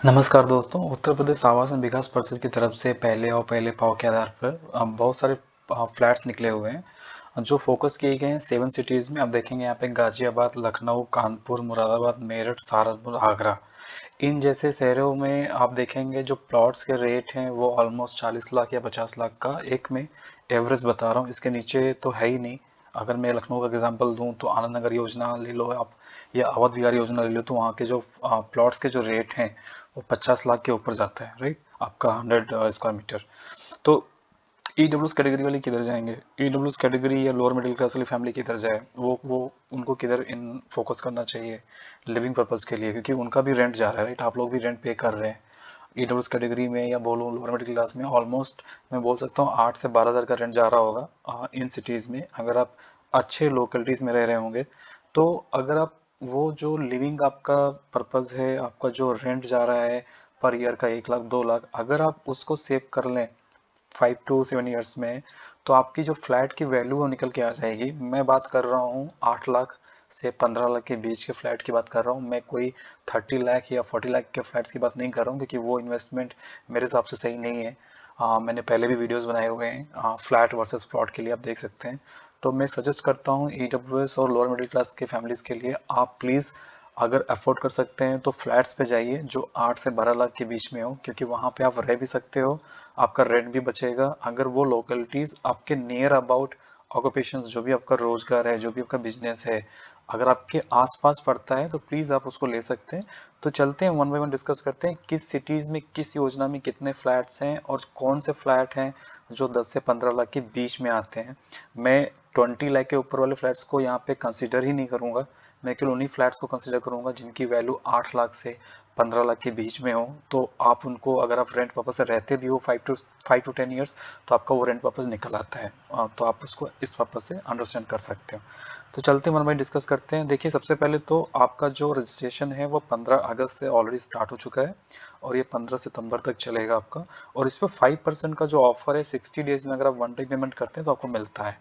नमस्कार दोस्तों, उत्तर प्रदेश आवासन विकास परिषद की तरफ से पहले आओ पहले पाओ के आधार पर बहुत सारे फ्लैट्स निकले हुए हैं जो फोकस किए गए हैं 7 सिटीज़ में। आप देखेंगे यहाँ पे गाजियाबाद, लखनऊ, कानपुर, मुरादाबाद, मेरठ, सहारनपुर, आगरा। इन जैसे शहरों में आप देखेंगे जो प्लॉट्स के रेट हैं वो ऑलमोस्ट 40 लाख या 50 लाख का एक में एवरेज बता रहा हूँ, इसके नीचे तो है ही नहीं। अगर मैं लखनऊ का एग्जांपल दूं तो आनंद नगर योजना ले लो आप, या अवध विहार योजना ले लो, तो वहाँ के जो प्लॉट्स के जो रेट हैं वो 50 लाख के ऊपर जाता है, राइट, आपका 100 स्क्वायर मीटर। तो ईडब्ल्यूएस कैटेगरी वाले किधर जाएंगे? ईडब्ल्यूएस कैटेगरी या लोअर मिडिल क्लास वाली फैमिली किधर जाए? वो उनको किधर इन फोकस करना चाहिए लिविंग पर्पस के लिए, क्योंकि उनका भी रेंट जा रहा है, राइट, आप लोग भी रेंट पे कर रहे हैं। ईडब्ल्यूएस कैटेगरी में या बोलूँ लोअर मिडिल क्लास में ऑलमोस्ट मैं बोल सकता हूँ 8 से 12 हज़ार का रेंट जा रहा होगा इन सिटीज़ में, अगर आप अच्छे लोकेलिटीज़ में रह रहे होंगे। तो अगर आप वो जो लिविंग आपका पर्पज़ है, आपका जो रेंट जा रहा है पर ईयर का 1 लाख 2 लाख, अगर आप उसको सेव कर लें 5 to 7 ईयर्स में, तो आपकी जो फ्लैट की वैल्यू वो निकल के आ जाएगी। मैं बात कर रहा हूँ 8 लाख से 15 लाख के बीच के फ्लैट की बात कर रहा हूँ, मैं कोई 30 लाख या 40 लाख के फ्लैट्स की बात नहीं कर रहा हूँ, क्योंकि वो इन्वेस्टमेंट मेरे हिसाब से सही नहीं है। मैंने पहले भी वीडियोस बनाए हुए हैं फ्लैट वर्सेस प्लॉट के लिए, आप देख सकते हैं। तो मैं सजेस्ट करता हूँ ईडब्ल्यूएस और लोअर मिडिल क्लास के फैमिलीज़ के लिए, आप प्लीज़ अगर अफोर्ड कर सकते हैं तो फ्लैट्स पे जाइए जो 8 से 12 लाख के बीच में हो, क्योंकि वहाँ पे आप रह भी सकते हो, आपका रेंट भी बचेगा। अगर वो लोकेलिटीज़ आपके नियर अबाउट ऑक्यूपेशंस, जो भी आपका रोजगार है, जो भी आपका बिजनेस है, अगर आपके आसपास पड़ता है तो प्लीज़ आप उसको ले सकते हैं। तो चलते हैं वन बाय वन डिस्कस करते हैं किस सिटीज़ में किस योजना में कितने फ्लैट्स हैं और कौन से फ्लैट हैं जो 10 से 15 लाख के बीच में आते हैं। मैं 20 लाख के ऊपर वाले फ्लैट्स को यहाँ पे कंसिडर ही नहीं करूँगा, मैं केवल उन्हीं फ्लैट्स को कंसिडर करूँगा जिनकी वैल्यू 8 लाख से 15 लाख के बीच में हो। तो आप उनको, अगर आप रेंट पर्पज से रहते भी हो 5 to 10 ईयर्स, तो आपका वो रेंट पर्पज निकल आता है। तो आप उसको इस पर्पज से अंडरस्टैंड कर सकते हो। तो चलते हैं वन बाय डिस्कस करते हैं। देखिए, सबसे पहले तो आपका जो रजिस्ट्रेशन है वो 15 अगस्त से ऑलरेडी स्टार्ट हो चुका है और ये 15 सितंबर तक चलेगा आपका। और इस पर 5% का जो ऑफर है 60 डेज में अगर आप वन टाइम पेमेंट करते हैं तो आपको मिलता है।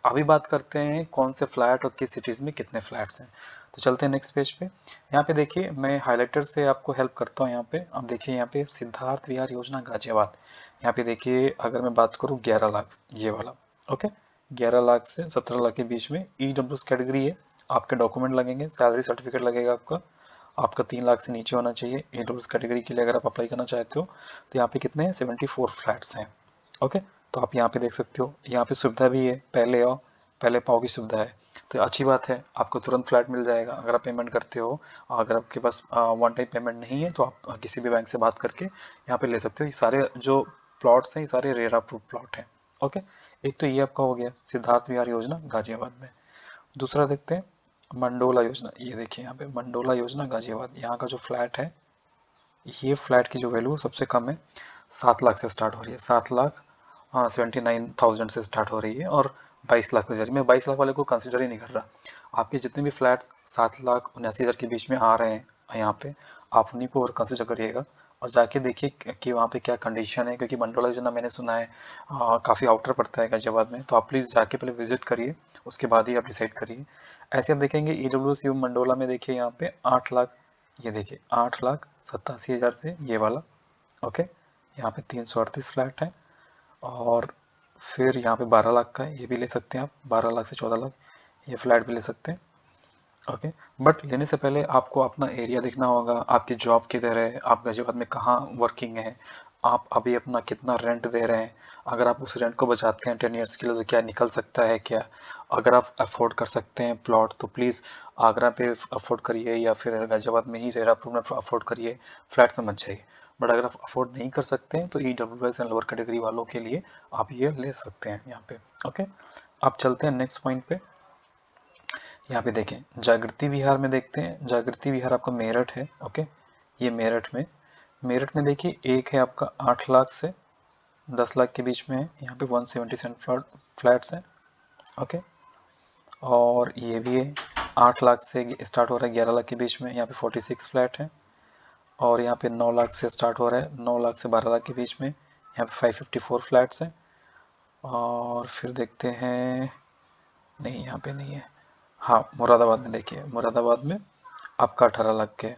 अभी बात करते हैं कौन से फ्लैट और किस सिटीज़ में कितने फ्लैट्स हैं। तो चलते हैं नेक्स्ट पेज पे। यहाँ पे देखिए, मैं हाइलाइटर से आपको हेल्प करता हूँ। यहाँ पे अब देखिए, यहाँ पे सिद्धार्थ विहार योजना गाजियाबाद। यहाँ पे देखिए, अगर मैं बात करूँ 11 लाख, ये वाला, ओके, 11 लाख से 17 लाख के बीच में ईडब्ल्यूएस कैटेगरी है। आपके डॉक्यूमेंट लगेंगे, सैलरी सर्टिफिकेट लगेगा आपका, आपका 3 लाख से नीचे होना चाहिए ईडब्ल्यूएस कैटेगरी के लिए अगर आप अप्लाई करना चाहते हो। तो यहाँ पे कितने हैं? 74 फ्लैट्स हैं, ओके। तो आप यहाँ पे देख सकते हो, यहाँ पे सुविधा भी है, पहले आओ पहले पाओ की सुविधा है। तो अच्छी बात है, आपको तुरंत फ्लैट मिल जाएगा अगर आप पेमेंट करते हो। अगर आपके पास वन टाइम पेमेंट नहीं है तो आप किसी भी बैंक से बात करके यहाँ पे ले सकते हो। ये सारे जो प्लॉट्स हैं ये सारे रेरा अप्रूव प्लॉट हैं, ओके। एक तो ये आपका हो गया सिद्धार्थ विहार योजना गाजियाबाद में। दूसरा देखते हैं मंडोला योजना। ये देखिए, यहाँ पे मंडोला योजना गाजियाबाद, यहाँ का जो फ्लैट है, ये फ्लैट की जो वैल्यू सबसे कम है, 7 लाख से स्टार्ट हो रही है, 7 लाख 79,000 से स्टार्ट हो रही है और 22 लाख तक जा रही है। मैं 22 लाख वाले को कंसिडर ही नहीं कर रहा। आपके जितने भी फ्लैट्स 7 लाख 79 हज़ार के बीच में आ रहे हैं यहाँ पे, आप उन्हीं को और कंसिडर करिएगा और जाके देखिए कि वहाँ पे क्या कंडीशन है, क्योंकि मंडोला योजना मैंने सुना है काफ़ी आउटर पड़ता है गाजियाबाद में। तो आप प्लीज़ जाके पहले विजिट करिए, उसके बाद ही आप डिसाइड करिए। ऐसे आप देखेंगे ईडब्ल्यूएस मंडोला में, देखिए यहाँ पे 8 लाख, ये देखिए 8 लाख 87 हज़ार से ये वाला, ओके। यहाँ पे 338 फ्लैट है। और फिर यहाँ पे 12 लाख का है, ये भी ले सकते हैं आप, 12 लाख से 14 लाख ये फ्लैट भी ले सकते हैं, ओके। बट लेने से पहले आपको अपना एरिया देखना होगा, आपकी जॉब किधर है, आप गाजियाबाद में कहाँ वर्किंग है, आप अभी अपना कितना रेंट दे रहे हैं। अगर आप उस रेंट को बचाते हैं 10 ईयर्स के लिए तो क्या निकल सकता है क्या? अगर आप अफोर्ड कर सकते हैं प्लॉट तो प्लीज़ आगरा पे अफोर्ड करिए, या फिर गाजियाबाद में ही रेरापुर में अफोर्ड करिए, फ्लैट्स में मत जाइए। बट अगर आप अफोर्ड नहीं कर सकते हैं तो ईडब्ल्यूएस एंड लोअर कैटेगरी वालों के लिए आप ये ले सकते हैं यहाँ पे, ओके। आप चलते हैं नेक्स्ट पॉइंट पे। यहाँ पे देखें, जागृति विहार में देखते हैं। जागृति विहार आपका मेरठ है, ओके। ये मेरठ में देखिए, एक है आपका 8 लाख से 10 लाख के बीच में है, यहाँ पे 177 फ्लैट्स हैं, ओके। और ये भी है 8 लाख से स्टार्ट हो रहा है 11 लाख के बीच में, यहाँ पे 46 फ्लैट हैं। और यहाँ पे 9 लाख से स्टार्ट हो रहा है, 9 लाख से 12 लाख के बीच में, यहाँ पे 554 फ्लैट्स हैं। और फिर देखते हैं, नहीं यहाँ पे नहीं है, हाँ मुरादाबाद में देखिए, मुरादाबाद में आपका 18 लाख के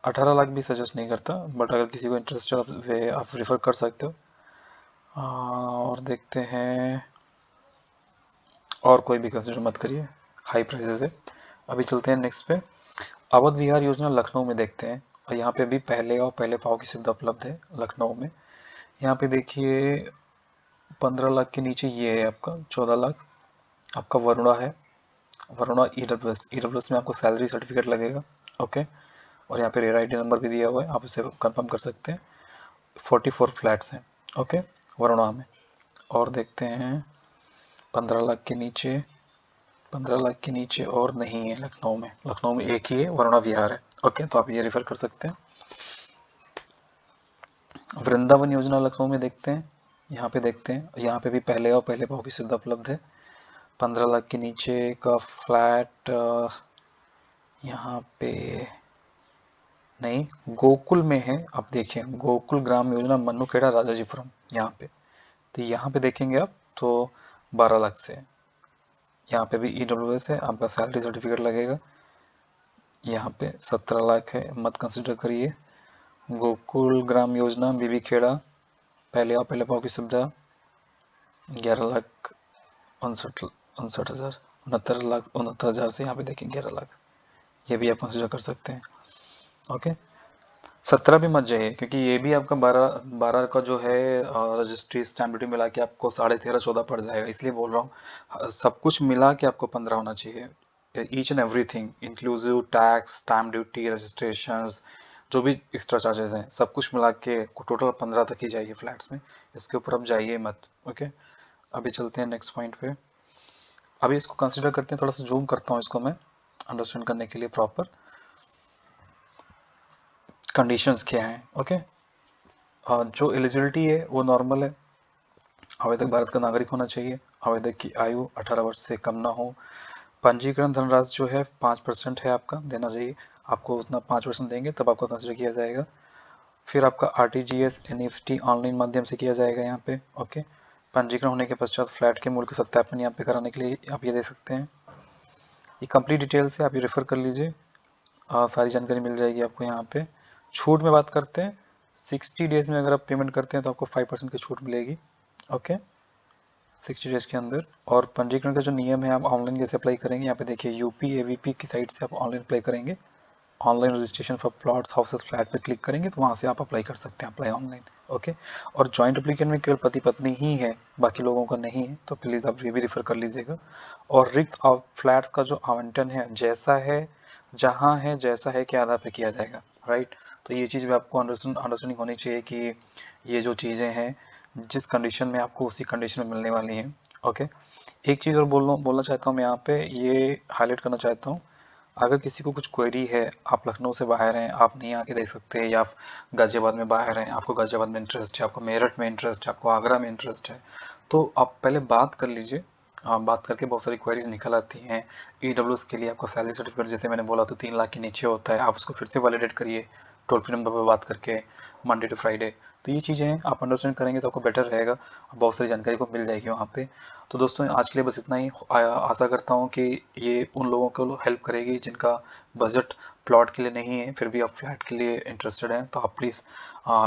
18 लाख भी सजेस्ट नहीं करता, बट अगर किसी को इंटरेस्ट है आप रेफर कर सकते हो। और देखते हैं, और कोई भी कंसिडर मत करिए, हाई प्राइसेस है। अभी चलते हैं नेक्स्ट पे, अवध विहार योजना लखनऊ में देखते हैं। और यहाँ पे भी पहले और पहले पाव की सुविधा उपलब्ध है लखनऊ में। यहाँ पे देखिए 15 लाख के नीचे ये है आपका 14 लाख, आपका वरुणा है, वरुणा ईडब्ल्यूएस में आपको सैलरी सर्टिफिकेट लगेगा। ओके, और यहाँ पे रेरा आईडी नंबर भी दिया हुआ है, आप उसे कंफर्म कर सकते हैं। 44 फ्लैट्स हैं ओके वरुणा में। और देखते हैं 15 लाख के नीचे, 15 लाख के नीचे और नहीं है लखनऊ में, लखनऊ में एक ही है, वरुणा विहार है। ओके, तो आप ये रेफर कर सकते हैं। वृंदावन योजना लखनऊ में देखते हैं, यहाँ पे देखते हैं, यहाँ पे भी पहले और पहले भाव की सुविधा उपलब्ध है। 15 लाख के नीचे का फ्लैट यहाँ पे नहीं, गोकुल में है। आप देखिए गोकुल ग्राम योजना मन्नूखेड़ा राजाजीपुरम, यहाँ पे, तो यहाँ पे देखेंगे आप तो 12 लाख से है। यहाँ पे भी ईडब्ल्यूएस है, आपका सैलरी सर्टिफिकेट लगेगा। यहाँ पे 17 लाख है, मत कंसिडर करिए। गोकुल ग्राम योजना बीबी खेड़ा पहले और पहले पाव की सुविधा 11 लाख 69 हज़ार से यहाँ पे देखें 11 लाख, ये भी आप कंसिडर कर सकते हैं। ओके, 17 भी मत जाइए, क्योंकि ये भी आपका 12 का जो है रजिस्ट्री स्टैम्प ड्यूटी मिला के आपको 13.5-14 पड़ जाएगा, इसलिए बोल रहा हूँ सब कुछ मिला के आपको 15 होना चाहिए। Each and everything inclusive tax, stamp duty, registration, जो भी एक्स्ट्रा चार्जेस हैं सब कुछ मिला के टोटल 15 तक ही जाइए फ्लैट्स में, इसके ऊपर अब जाइए मत। ओके, अभी चलते हैं नेक्स्ट पॉइंट पे। अभी इसको कंसिडर करते हैं, थोड़ा सा जूम करता हूँ इसको मैं अंडरस्टैंड करने के लिए प्रॉपर कंडीशंस क्या हैं। ओके, जो एलिजिबिलिटी है वो नॉर्मल है, आवेदक भारत का नागरिक होना चाहिए, आवेदक की आयु 18 वर्ष से कम ना हो, पंजीकरण धनराशि जो है 5% है आपका देना चाहिए, आपको उतना 5% देंगे तब आपका कंसिडर किया जाएगा। फिर आपका आरटीजीएस एनईएफटी ऑनलाइन माध्यम से किया जाएगा यहाँ पे। ओके, पंजीकरण होने के पश्चात फ्लैट के मूल्य का सत्यापन यहाँ पे कराने के लिए आप ये दे सकते हैं। ये कंप्लीट डिटेल्स है, आप ये रेफर कर लीजिए, सारी जानकारी मिल जाएगी आपको यहाँ पे। छूट में बात करते हैं, 60 डेज में अगर आप पेमेंट करते हैं तो आपको 5% की छूट मिलेगी। ओके, 60 डेज के अंदर। और पंजीकरण का जो नियम है, आप ऑनलाइन कैसे अप्लाई करेंगे, यहाँ पे देखिए यूपी एवीपी की साइट से आप ऑनलाइन अप्लाई करेंगे। Online registration for plots houses flat पे क्लिक करेंगे तो वहाँ से आप अप्लाई कर सकते हैं, अप्लाई ऑनलाइन। ओके, और जॉइंट एप्लीकेंट में केवल पति पत्नी ही है, बाकी लोगों का नहीं है, तो प्लीज़ आप ये भी रेफर कर लीजिएगा। और रिक्त फ्लैट्स का जो आवंटन है जैसा है, जहाँ है जैसा है के आधार पे किया जाएगा, राइट। तो ये चीज़ भी आपको अंडरस्टैंडिंग होनी चाहिए कि ये जो चीज़ें हैं जिस कंडीशन में आपको उसी कंडीशन में मिलने वाली हैं। ओके, एक चीज़ और बोलना चाहता हूँ मैं यहाँ पे, ये हाईलाइट करना चाहता हूँ, अगर किसी को कुछ क्वेरी है, आप लखनऊ से बाहर हैं, आप नहीं आके देख सकते, या आप गाज़ियाबाद में बाहर हैं, आपको गाज़ियाबाद में इंटरेस्ट है, आपको मेरठ में इंटरेस्ट है, आपको आगरा में इंटरेस्ट है, तो आप पहले बात कर लीजिए। बात करके बहुत सारी क्वेरीज निकल आती हैं। ईडब्ल्यूएस के लिए आपको सैलरी सर्टिफिकेट जैसे मैंने बोला तो 3 लाख के नीचे होता है, आप उसको फिर से वैलिडेट करिए टोल फ्री नंबर पर बात करके, मंडे टू फ्राइडे। तो ये चीज़ें हैं, आप अंडरस्टैंड करेंगे तो आपको बेटर रहेगा, बहुत सारी जानकारी को मिल जाएगी वहाँ पे। तो दोस्तों आज के लिए बस इतना ही, आशा करता हूँ कि ये उन लोगों को हेल्प करेगी जिनका बजट प्लॉट के लिए नहीं है फिर भी आप फ्लैट के लिए इंटरेस्टेड हैं, तो आप प्लीज़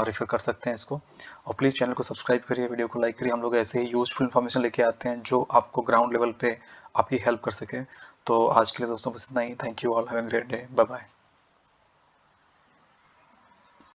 रेफर कर सकते हैं इसको। और प्लीज़ चैनल को सब्सक्राइब करिए, वीडियो को लाइक करिए, हम लोग ऐसे ही यूजफुल इन्फॉर्मेशन लेके आते हैं जो आपको ग्राउंड लेवल पे आपकी हेल्प कर सके। तो आज के लिए दोस्तों बस इतना ही, thank you all, have a great day, bye bye.